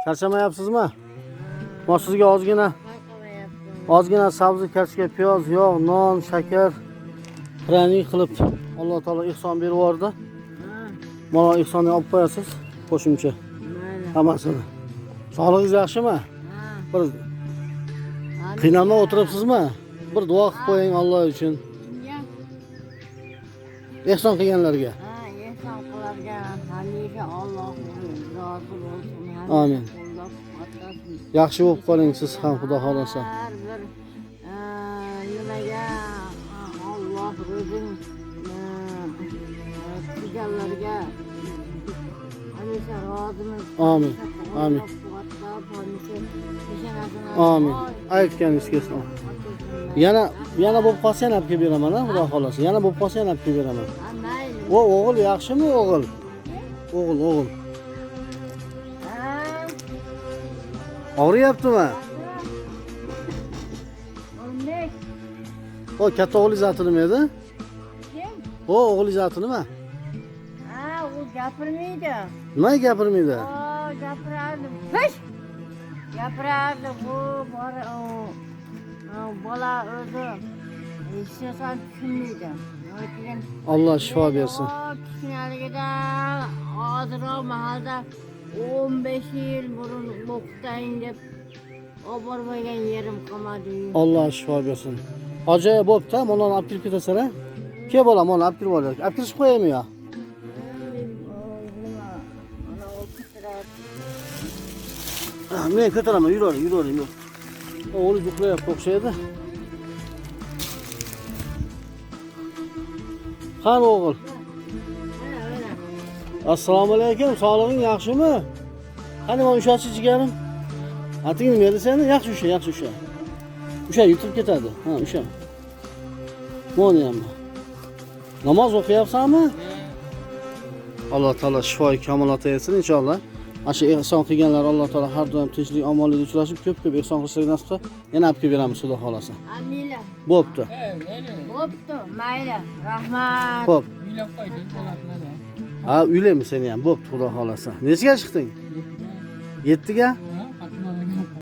Charchamayapsizmi? Men sizga ozgina sabzi, kartoshka, piyoz, yog', non, shakar, pranik qilib Alloh taolo ihson berib yubordi. Mana ihsonni olib qo'yasiz, qo'shimcha. Hammasini. Sog'lig'ingiz yaxshimi? Bir qiynalmay o'tiribsizmi? Bir duo qilib qo'ying Alloh uchun. Ihson qilganlarga. Ihson qilargan hamisha Alloh rozi bo'lsin. Amin. Yaxshi bo'lib qoling siz ham, Xudo xolasa. Har bir nimaga Alloh o'zing qilganlarga hamisha rozimiz. Amin. Amin. Amin. Aytganingiz kelsin. Yana bo'lib qolsa yana olib kelib beraman, Xudo xolasa. Yana bo'lib qolsa yana olib kelib beraman. O o'g'il yaxshimi o'g'il? O'g'il. Og'riyaptimi? O katta o'g'lingiz ati nima edi? Kim? O o'g'lingiz ati nima? U gapirmaydi. Nimaga gapirmaydi? Gapirardi. Pish! Gapirardi. Bu bola o'zi hech tushunmaydi. Alloh shifo bersin. Kichkinaligida hozirroq mahalda 15 yil burun o'qitayin deb olib bormagan yerim qolmadi. Alloh shifo bersin. Ajoyib bo'pti, mana olib kirib ketasan-a? Ke bola, mana olib kirib olaylik. Olib kirishib qo'yaymi yo? Men ko'taraman, yuravering. O'g'li uxlayapti o'xshaydi. Qani o'g'il? Assalomu alaykum, sog'lig'ing yaxshimi? Qani men ushachi jigarim? Ating nima edi seni? Yaxshi usha. Usha yutib ketadi. Ha, usha. Mana ham. Namoz o'qiyapsanmi? Alloh taolo shifoy kamolot bersin inshaalloh. Ashu ihson qilganlar Alloh taolo har doim tinchlik, omonlikda uchrashib, ko'p ihson qilishlarga nasib qilsa, yana olib kelib beramiz, Xudo xolasa. Amin. Bo'pti. Mayli. Rahmat. Xo'p. Ha, uylaymi seni ham. Bo'pti, Xudo xolasa. Nechaga chiqding? 7 ga?